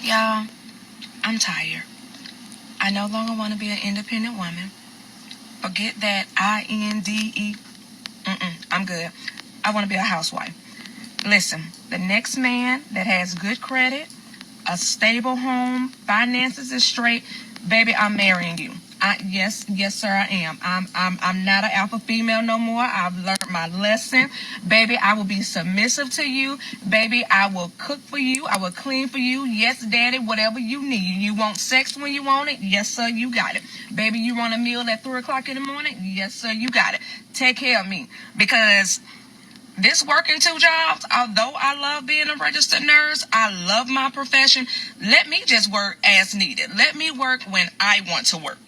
Y'all, I'm tired. I no longer want to be an independent woman. Forget that INDE. I'm good. I want to be a housewife. Listen, the next man that has good credit, a stable home, finances is straight, baby, I'm marrying you. Yes, sir, I am. I'm not an alpha female no more. I've learned my lesson. Baby, I will be submissive to you. Baby, I will cook for you. I will clean for you. Yes, daddy, whatever you need. You want sex when you want it? Yes, sir, you got it. Baby, you want a meal at 3 o'clock in the morning? Yes, sir, you got it. Take care of me. Because this working 2 jobs, although I love being a registered nurse, I love my profession. Let me just work as needed. Let me work when I want to work.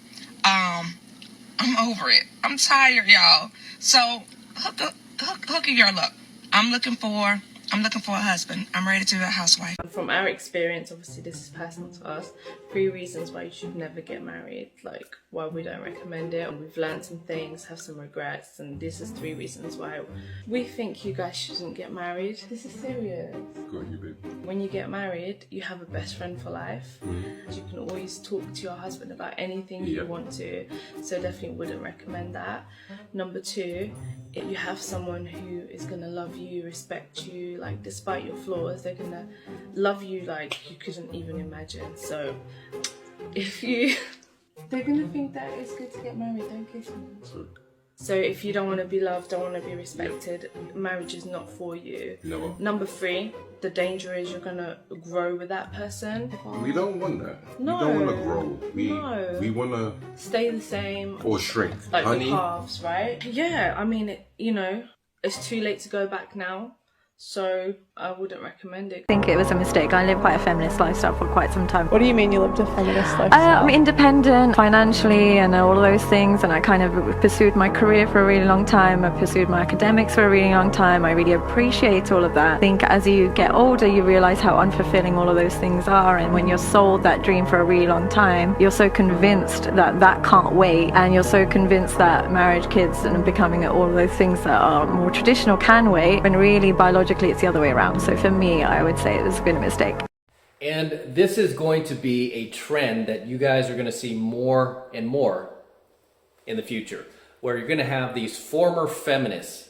I'm over it. I'm tired, y'all. So hook your luck. I'm looking for a husband. I'm ready to be a housewife. From our experience, obviously this is personal to us, 3 reasons why you should never get married, like why we don't recommend it. And we've learned some things, have some regrets, and this is 3 reasons why we think you guys shouldn't get married. This is serious. Go on, you babe. When you get married, you have a best friend for life. You can always talk to your husband about anything you want to, so definitely wouldn't recommend that. Number 2, you have someone who is gonna love you, respect you, like despite your flaws, they're gonna love you like you couldn't even imagine. So they're gonna think that it's good to get married, don't kiss me. So if you don't want to be loved, don't want to be respected, marriage is not for you. No. Number 3, the danger is you're gonna grow with that person. We don't want that. No. We don't want to grow. We want to stay the same. Or shrink. Like Honey. the paths, right? Yeah, I mean, it's too late to go back now. So I wouldn't recommend it. I think it was a mistake. I lived quite a feminist lifestyle for quite some time. What do you mean you lived a feminist lifestyle? I'm independent financially and all of those things, and I kind of pursued my career for a really long time. I pursued my academics for a really long time. I really appreciate all of that. I think as you get older, you realize how unfulfilling all of those things are, and when you're sold that dream for a really long time, you're so convinced that that can't wait, and you're so convinced that marriage, kids, and becoming all of those things that are more traditional can wait, when really biologically it's the other way around. So for me, I would say it's been a mistake. And this is going to be a trend that you guys are going to see more and more in the future, where you're going to have these former feminists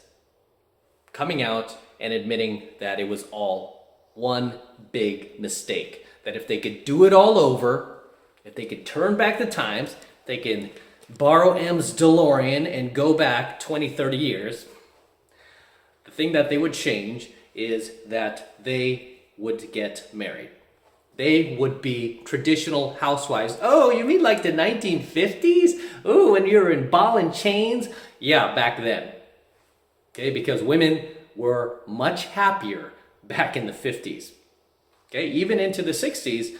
coming out and admitting that it was all one big mistake. That if they could do it all over, if they could turn back the times, they can borrow M's DeLorean and go back 20, 30 years, the thing that they would change is that they would get married. They would be traditional housewives. Oh, you mean like the 1950s? Oh, when you were in ball and chains? Yeah, back then. Okay, because women were much happier back in the 50s. Okay, even into the 60s,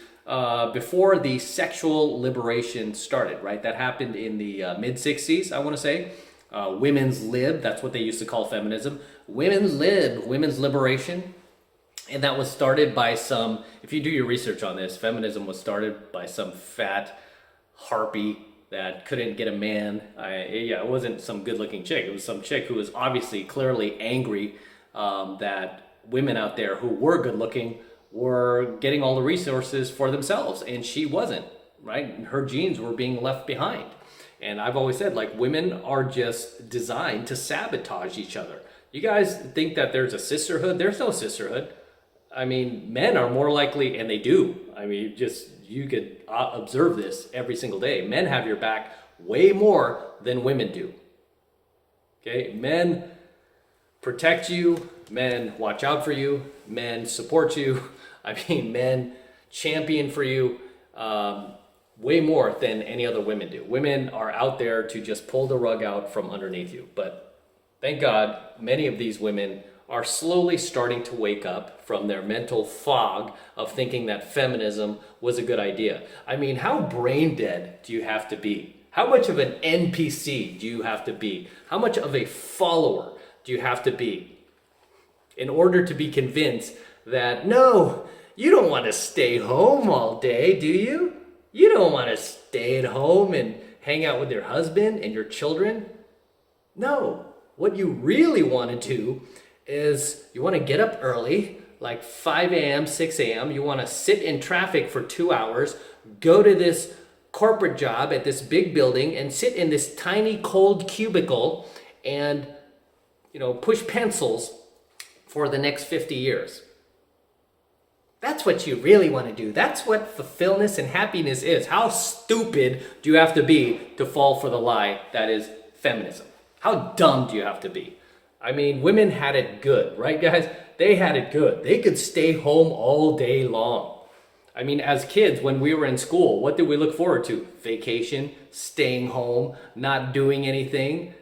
before the sexual liberation started, right? That happened in the mid-60s, I want to say. Women's lib, that's what they used to call feminism. Women's lib, women's liberation. And that was started by some, if you do your research on this, feminism was started by some fat harpy that couldn't get a man. It wasn't some good looking chick. It was some chick who was obviously clearly angry that women out there who were good looking were getting all the resources for themselves. And she wasn't, right? Her genes were being left behind. And I've always said, like, women are just designed to sabotage each other. You guys think that there's a sisterhood? There's no sisterhood. I mean, men are more likely, and they do. I mean, you could observe this every single day. Men have your back way more than women do. Okay, men protect you. Men watch out for you. Men support you. I mean, men champion for you. Way more than any other women do. Women are out there to just pull the rug out from underneath you. But thank God, many of these women are slowly starting to wake up from their mental fog of thinking that feminism was a good idea. I mean, how brain dead do you have to be? How much of an NPC do you have to be? How much of a follower do you have to be in order to be convinced that, no, you don't want to stay home all day, do you? You don't want to stay at home and hang out with your husband and your children. No, what you really want to do is you want to get up early, like 5 a.m., 6 a.m. You want to sit in traffic for 2 hours, go to this corporate job at this big building and sit in this tiny cold cubicle and, you know, push pencils for the next 50 years. That's what you really want to do. That's what fulfillment and happiness is. How stupid do you have to be to fall for the lie that is feminism? How dumb do you have to be? I mean, women had it good, right, guys? They had it good. They could stay home all day long. I mean, as kids, when we were in school, what did we look forward to? Vacation, staying home, not doing anything.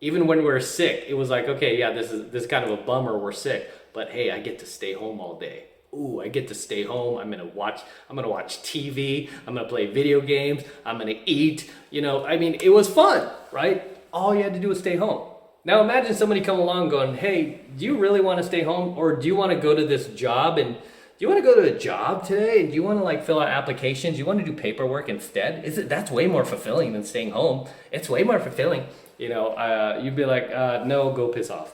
Even when we were sick, it was like, okay, yeah, this is kind of a bummer, we're sick, but hey, I get to stay home all day. Ooh, I get to stay home. I'm gonna watch TV. I'm gonna play video games. I'm gonna eat. You know, I mean, it was fun, right? All you had to do was stay home. Now imagine somebody come along going, hey, do you really want to stay home, or do you want to go to this job, and do you want to go to a job today, and do you want to like fill out applications? Do you want to do paperwork instead? That's way more fulfilling than staying home. It's way more fulfilling. You know, you'd be like, no, go piss off.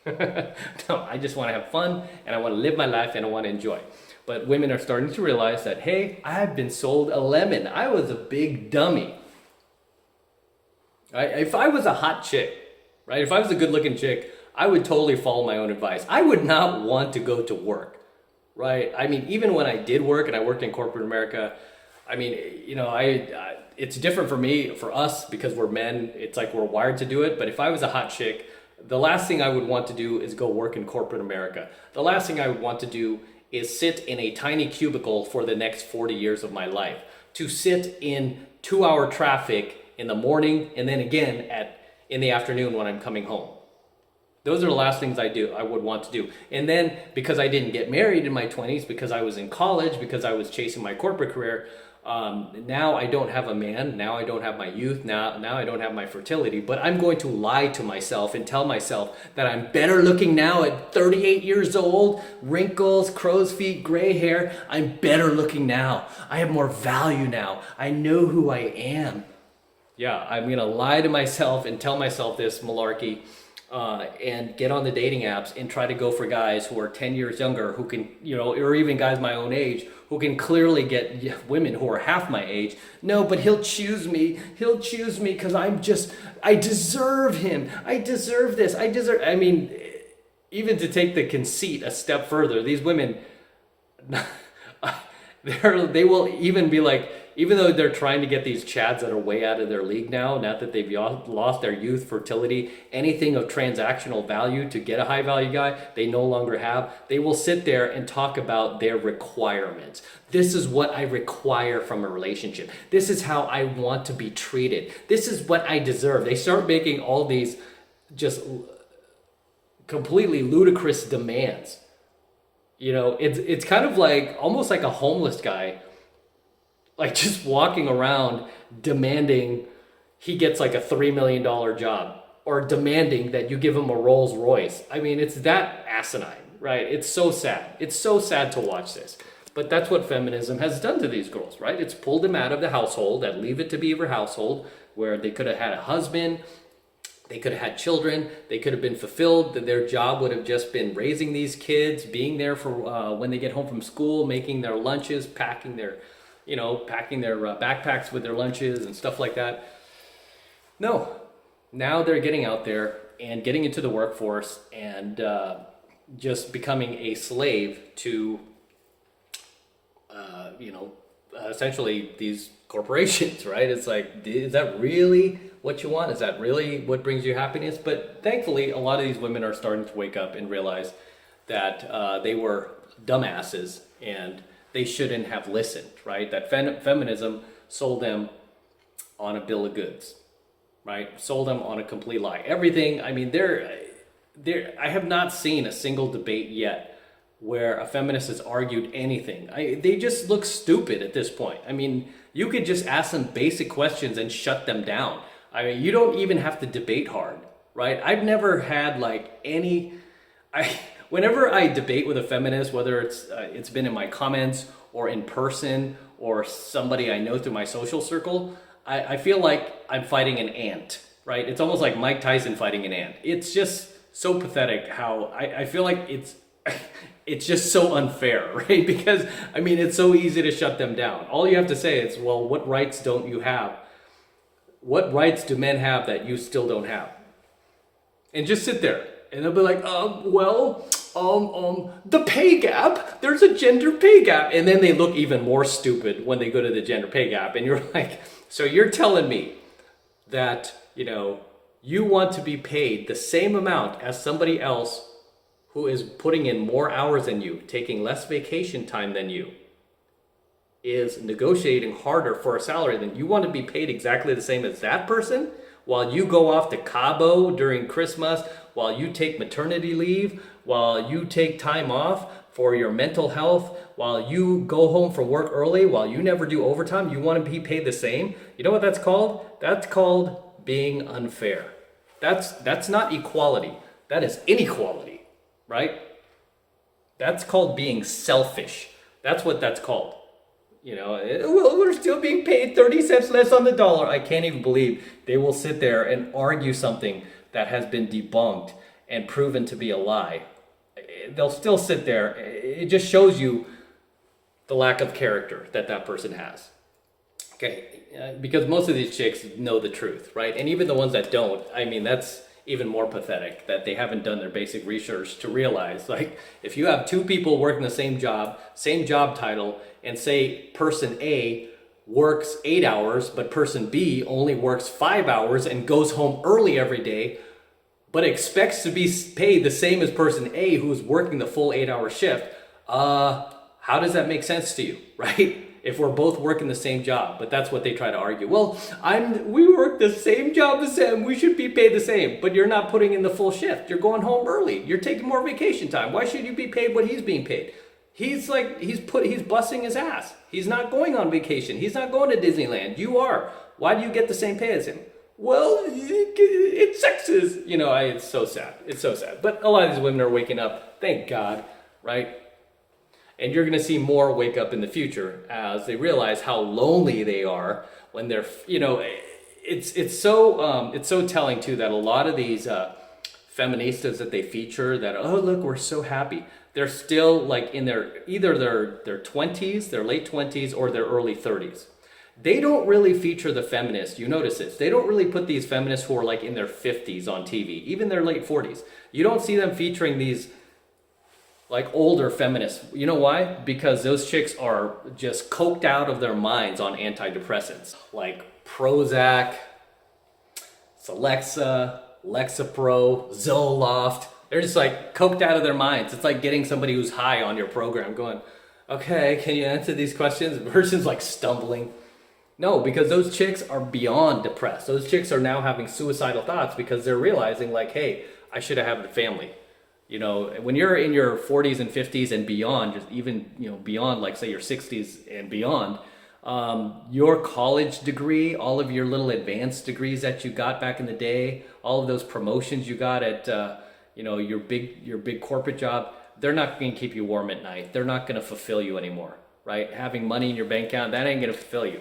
No, I just want to have fun, and I want to live my life, and I want to enjoy. But women are starting to realize that, hey, I've been sold a lemon. I was a big dummy. Right? If I was a hot chick, right? If I was a good-looking chick, I would totally follow my own advice. I would not want to go to work, right? I mean, even when I did work and I worked in corporate America, I mean, you know, it's different for me, for us, because we're men. It's like we're wired to do it. But if I was a hot chick, the last thing I would want to do is go work in corporate America. The last thing I would want to do is sit in a tiny cubicle for the next 40 years of my life. To sit in 2-hour traffic in the morning and then again in the afternoon when I'm coming home. Those are the last things I would want to do. And then because I didn't get married in my 20s, because I was in college, because I was chasing my corporate career, now I don't have a man, now I don't have my youth, now I don't have my fertility, but I'm going to lie to myself and tell myself that I'm better looking now at 38 years old, wrinkles, crow's feet, gray hair. I'm better looking now. I have more value now. I know who I am. Yeah, I'm going to lie to myself and tell myself this malarkey, and get on the dating apps and try to go for guys who are 10 years younger, who can, you know, or even guys my own age, who can clearly get women who are half my age. No, but he'll choose me. He'll choose me because I deserve him. I deserve this. I mean, even to take the conceit a step further, these women, they will even be like, even though they're trying to get these chads that are way out of their league now that they've lost their youth, fertility, anything of transactional value to get a high value guy, they no longer have. They will sit there and talk about their requirements. This is what I require from a relationship. This is how I want to be treated. This is what I deserve. They start making all these just completely ludicrous demands. You know, it's kind of like almost like a homeless guy, like just walking around demanding he gets like a $3 million job, or demanding that you give him a Rolls Royce. I mean, it's that asinine, right? It's so sad. It's so sad to watch this. But that's what feminism has done to these girls, right? It's pulled them out of the household, that Leave It to Beaver household, where they could have had a husband, they could have had children, they could have been fulfilled, that their job would have just been raising these kids, being there for when they get home from school, making their lunches, packing their backpacks with their lunches and stuff like that. No, now they're getting out there and getting into the workforce and just becoming a slave to, essentially these corporations, right? It's like, is that really what you want? Is that really what brings you happiness? But thankfully, a lot of these women are starting to wake up and realize that they were dumbasses and they shouldn't have listened, right? That feminism sold them on a bill of goods, right? Sold them on a complete lie. Everything, I mean, I have not seen a single debate yet where a feminist has argued anything. They just look stupid at this point. I mean, you could just ask them basic questions and shut them down. I mean, you don't even have to debate hard, right? I've never had like whenever I debate with a feminist, whether it's been in my comments or in person or somebody I know through my social circle, I feel like I'm fighting an ant, right? It's almost like Mike Tyson fighting an ant. It's just so pathetic how I feel like it's just so unfair, right? Because, I mean, it's so easy to shut them down. All you have to say is, well, what rights don't you have? What rights do men have that you still don't have? And just sit there. And they'll be like, the pay gap, there's a gender pay gap. And then they look even more stupid when they go to the gender pay gap. And you're like, so you're telling me that, you know, you want to be paid the same amount as somebody else who is putting in more hours than you, taking less vacation time than you, is negotiating harder for a salary than you want to be paid exactly the same as that person, while you go off to Cabo during Christmas, while you take maternity leave, while you take time off for your mental health, while you go home from work early, while you never do overtime, you want to be paid the same? You know what that's called? That's called being unfair. That's not equality. That is inequality, right? That's called being selfish. That's what that's called. You know, well, we're still being paid 30 cents less on the dollar. I can't even believe they will sit there and argue something that has been debunked and proven to be a lie. They'll still sit there. It just shows you the lack of character that that person has. Okay, because most of these chicks know the truth, right? And even the ones that don't, I mean, that's even more pathetic, that they haven't done their basic research to realize, like, if you have two people working the same job title, and say person A works 8 hours, but person B only works 5 hours and goes home early every day, but expects to be paid the same as person A who's working the full 8-hour shift, how does that make sense to you, right? If we're both working the same job. But that's what they try to argue. Well, we work the same job as him, we should be paid the same, but you're not putting in the full shift. You're going home early. You're taking more vacation time. Why should you be paid what he's being paid? He's busting his ass. He's not going on vacation. He's not going to Disneyland. You are. Why do you get the same pay as him? Well, it's sexist. You know, it's so sad. It's so sad. But a lot of these women are waking up. Thank God, right? And you're going to see more wake up in the future as they realize how lonely they are when they're, you know, it's so telling too that a lot of these feministas that they feature that, oh, look, we're so happy. They're still like in either their 20s, their late 20s, or their early 30s. They don't really feature the feminists. You notice this. They don't really put these feminists who are like in their 50s on TV, even their late 40s. You don't see them featuring these like older feminists. You know why? Because those chicks are just coked out of their minds on antidepressants like Prozac, Celexa, Lexapro, Zoloft. They're just like coked out of their minds. It's like getting somebody who's high on your program going, okay, can you answer these questions? The person's like stumbling. No, because those chicks are beyond depressed. Those chicks are now having suicidal thoughts because they're realizing like, hey, I should have had a family. You know, when you're in your 40s and 50s and beyond, just even, you know, beyond like say your 60s and beyond, your college degree, all of your little advanced degrees that you got back in the day, all of those promotions you got at, you know, your big corporate job, they're not going to keep you warm at night. They're not going to fulfill you anymore, right? Having money in your bank account, that ain't going to fulfill you,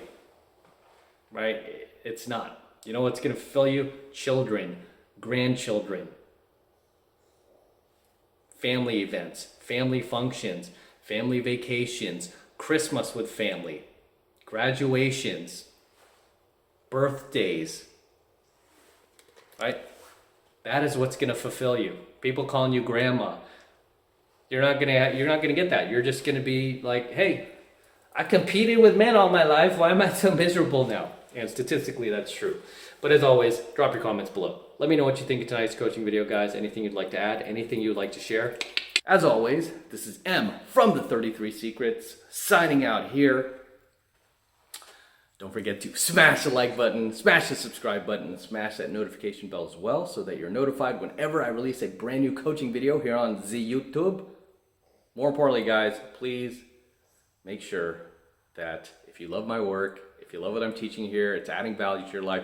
right? It's not. You know what's going to fulfill you? Children, grandchildren, family events, family functions, family vacations, Christmas with family, graduations, birthdays, right? That is what's going to fulfill you. People calling you grandma. You're not gonna get that. You're just gonna be like, hey, I competed with men all my life. Why am I so miserable now? And statistically, that's true. But as always, drop your comments below. Let me know what you think of tonight's coaching video, guys. Anything you'd like to add, anything you'd like to share. As always, this is M from the 33 Secrets, signing out here. Don't forget to smash the like button, smash the subscribe button, and smash that notification bell as well so that you're notified whenever I release a brand new coaching video here on the YouTube. More importantly, guys, please make sure that if you love my work, if you love what I'm teaching here, it's adding value to your life,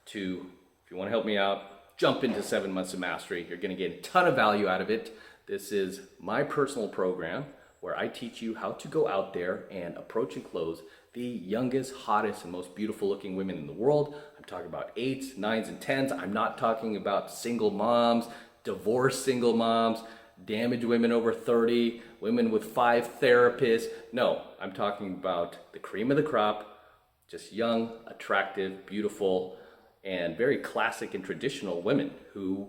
if you want to help me out, jump into 7 months of mastery. You're going to get a ton of value out of it. This is my personal program where I teach you how to go out there and approach and close the youngest, hottest, and most beautiful looking women in the world. I'm talking about 8s, 9s, and 10s. I'm not talking about single moms, divorced single moms, damaged women over 30, women with 5 therapists. No, I'm talking about the cream of the crop, just young, attractive, beautiful, and very classic and traditional women who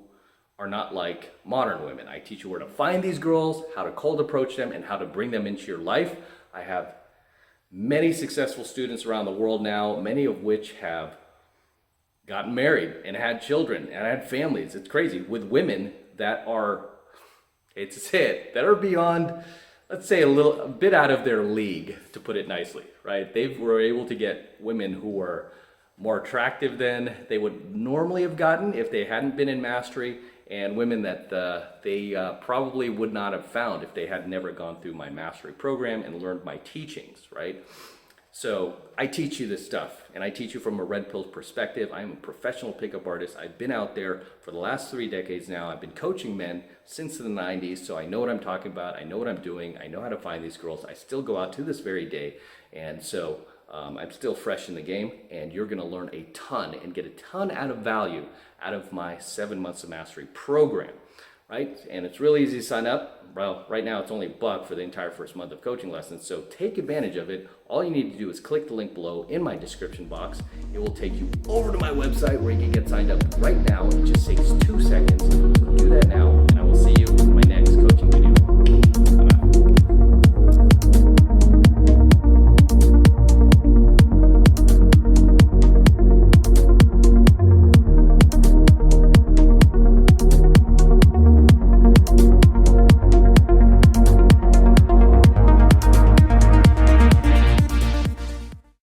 are not like modern women. I teach you where to find these girls, how to cold approach them, and how to bring them into your life. I have many successful students around the world now, many of which have gotten married and had children and had families. It's crazy, with women that are, hate to say it, that are beyond, let's say a bit out of their league, to put it nicely, right? They were able to get women who were more attractive than they would normally have gotten if they hadn't been in mastery, and women that they probably would not have found if they had never gone through my mastery program and learned my teachings, right? So I teach you this stuff, and I teach you from a red pill perspective. I'm a professional pickup artist. I've been out there for the last 3 decades now. I've been coaching men since the 90s, so I know what I'm talking about. I know what I'm doing. I know how to find these girls. I still go out to this very day, and so I'm still fresh in the game, and you're gonna learn a ton and get a ton out of value out of my 7 months of mastery program, right? And it's really easy to sign up. Well, right now it's only $1 for the entire first month of coaching lessons, so take advantage of it. All you need to do is click the link below in my description box. It will take you over to my website where you can get signed up right now. It just takes 2 seconds.